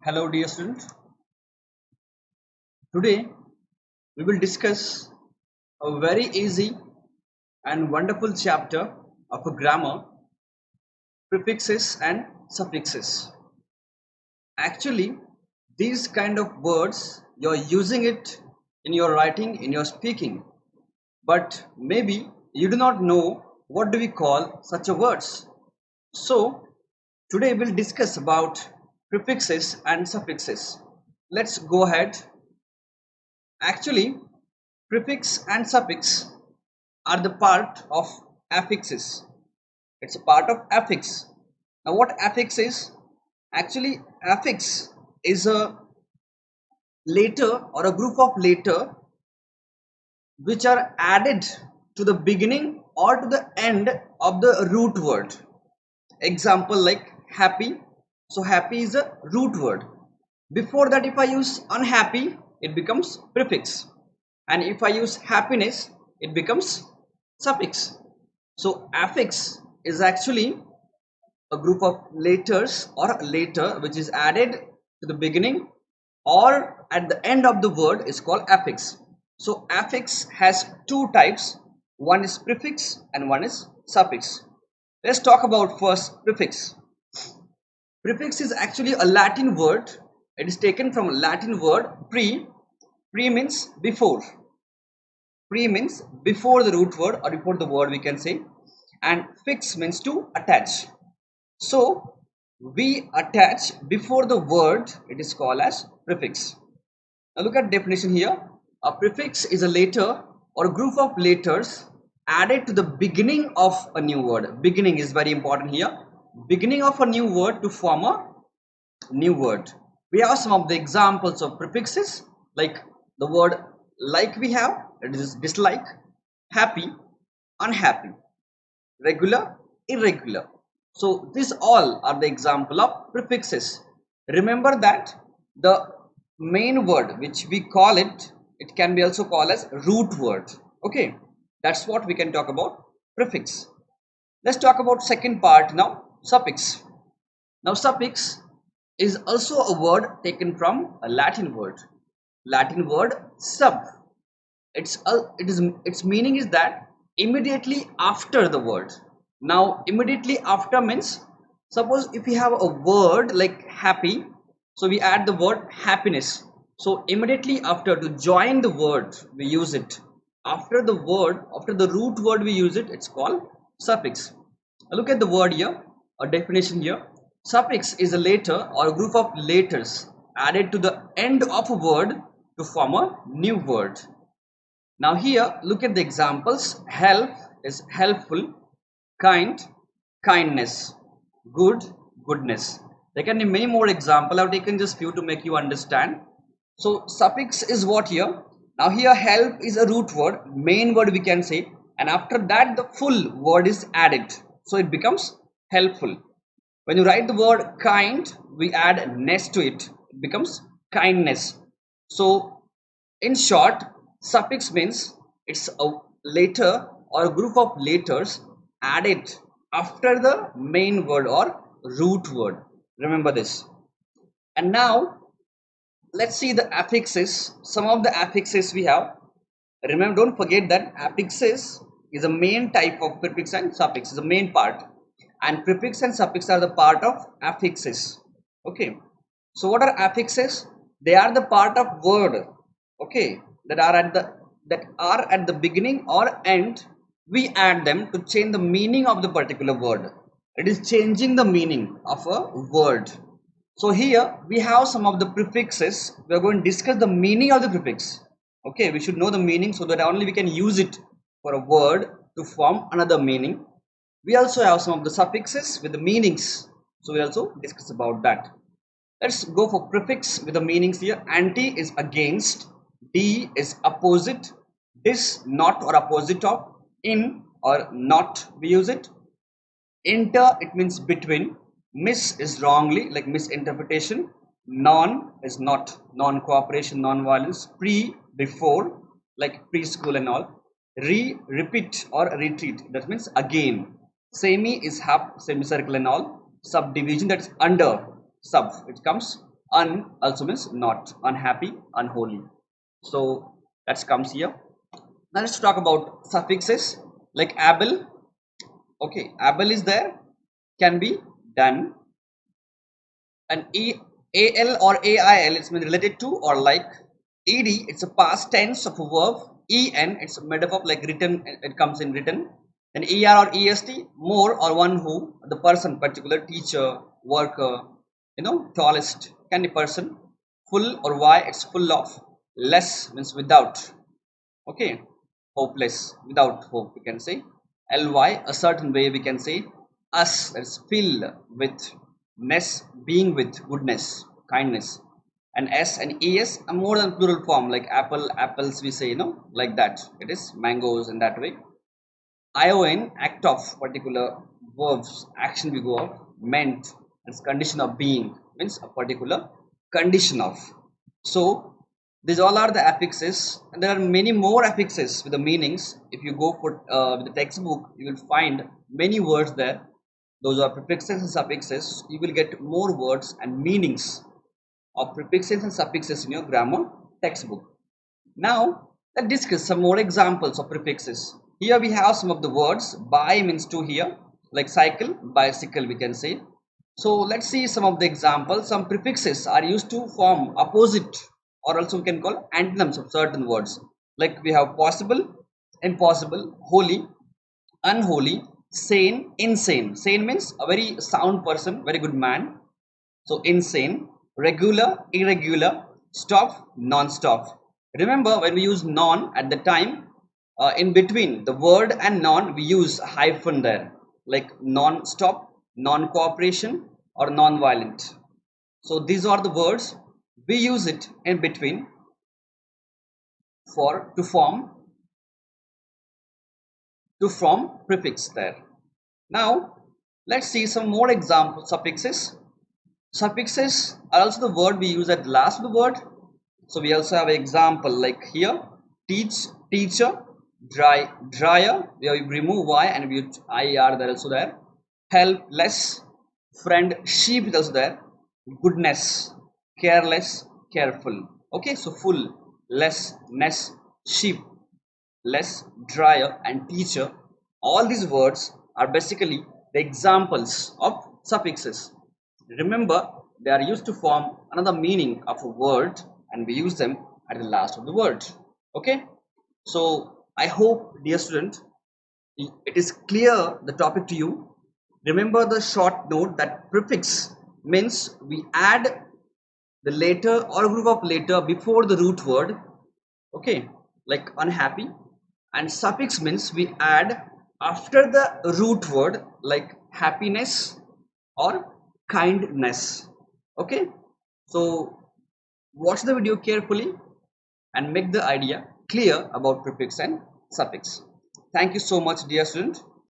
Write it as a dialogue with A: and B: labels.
A: Hello, dear student. Today we will discuss a very easy and wonderful chapter of a grammar, prefixes and suffixes. Actually, these kind of words you're using it in your writing, in your speaking, but maybe you do not know what do we call such a words. So today we'll discuss about prefixes and suffixes. Let's go ahead. Actually, prefix and suffix are the part of affixes. It's a part of affix. Now, what affix is? Actually, affix is a letter or a group of letter which are added to the beginning or to the end of the root word. Example like happy. So, happy is a root word. Before that, if I use unhappy, it becomes prefix. And if I use happiness, it becomes suffix. So affix is actually a group of letters or a letter which is added to the beginning or at the end of the word is called affix. So affix has two types. One is prefix and one is suffix. Let's talk about first prefix. Prefix is actually a Latin word. It is taken from a Latin word pre. Pre means before. Pre means before the root word or before the word we can say, and fix means to attach. So we attach before the word, it is called as prefix. Now look at definition here. A prefix is a letter or a group of letters added to the beginning of a new word. Beginning is very important here. Beginning of a new word to form a new word. We have some of the examples of prefixes like the word like we have, it is dislike, happy, unhappy, regular, irregular. So these all are the example of prefixes. Remember that the main word which we call it, it can be also called as root word. Okay, that's what we can talk about prefix. Let's talk about second part now, suffix. Now suffix is also a word taken from a Latin word. Latin word sub. Its meaning is that immediately after the word. Now immediately after means, suppose if we have a word like happy, so we add the word happiness. So immediately after, to join the word we use it. After the word, after the root word we use it, it's called suffix. Look at the word here, a definition here. Suffix is a letter or a group of letters added to the end of a word to form a new word. Now here, look at the examples. Help is helpful, kind, kindness, good, goodness. There can be many more examples. I've taken just few to make you understand. So suffix is what here? Now here help is a root word, main word we can say, and after that the full word is added. So it becomes helpful. When you write the word kind, we add ness to it. It becomes kindness. So in short, suffix means it's a letter or a group of letters added after the main word or root word. Remember this. And now let's see the affixes. Some of the affixes we have. Remember, don't forget that affixes is a main type of prefix and suffix, is the main part, and prefix and suffix are the part of affixes. Okay, so what are affixes? They are the part of word, okay, that are at the beginning or end. We add them to change the meaning of the particular word. It is changing the meaning of a word. So here we have some of the prefixes. We are going to discuss the meaning of the prefix. Okay, we should know the meaning so that only we can use it for a word to form another meaning. We also have some of the suffixes with the meanings. So we also discuss about that. Let's go for prefix with the meanings here. Anti is against, D is opposite, dis not or opposite of, in or not we use it. Inter, it means between. Miss is wrongly, like misinterpretation. Non is not, non-cooperation, non-violence. Pre, before, like preschool and all. Repeat or retreat, that means again. Semi is half, semicircle and all. Subdivision, that is under, sub, it comes Un also means not, unhappy, unholy. So that comes here. Now let's talk about suffixes like able. Okay, able is there, can be done, and al or ail it's been related to or like. Ed it's a past tense of a verb. En it's made up of like written, it comes in written. And er or est more or one who, the person, particular, teacher, worker, tallest, can be person. Full or why it's full of. Less means without. Okay, hopeless, without hope we can say. Ly a certain way we can say. Us that's filled with. Ness being with, goodness, kindness. And s and es a more than plural form like apple, apples we say, like that it is mangoes in that way. Ion act of, particular, verbs action we go of. Meant it's condition of being, means a particular condition of. So these all are the affixes, and there are many more affixes with the meanings. If you go for with the textbook, you will find many words there. Those are prefixes and suffixes. You will get more words and meanings of prefixes and suffixes in your grammar textbook. Now, let's discuss some more examples of prefixes. Here we have some of the words. Bi means to here, like cycle, bicycle we can say. So let's see some of the examples. Some prefixes are used to form opposite, or also we can call antonyms of certain words. Like we have possible, impossible, holy, unholy, sane, insane. Sane means a very sound person, very good man. So insane, regular, irregular, stop, non-stop. Remember when we use non at the time, in between the word and non we use hyphen there, like non-stop, non-cooperation, or non-violent. So these are the words we use it in between for to form prefix there. Now let's see some more example suffixes. Suffixes are also the word we use at the last of the word. So we also have an example like here: teach, teacher; dry, dryer. We have remove y and we use ier there also there. Help, less; friend, sheep is also there. Goodness, careless, careful. Okay, so full, less, ness, sheep, less, dryer, and teacher. All these words are basically the examples of suffixes. Remember, they are used to form another meaning of a word, and we use them at the last of the word. Okay, so I hope, dear student, it is clear the topic to you. Remember the short note that prefix means we add the letter or group of letter before the root word. Okay, like unhappy. And suffix means we add after the root word like happiness or kindness. Okay, so watch the video carefully and make the idea clear about prefix and suffix. Thank you so much, dear student.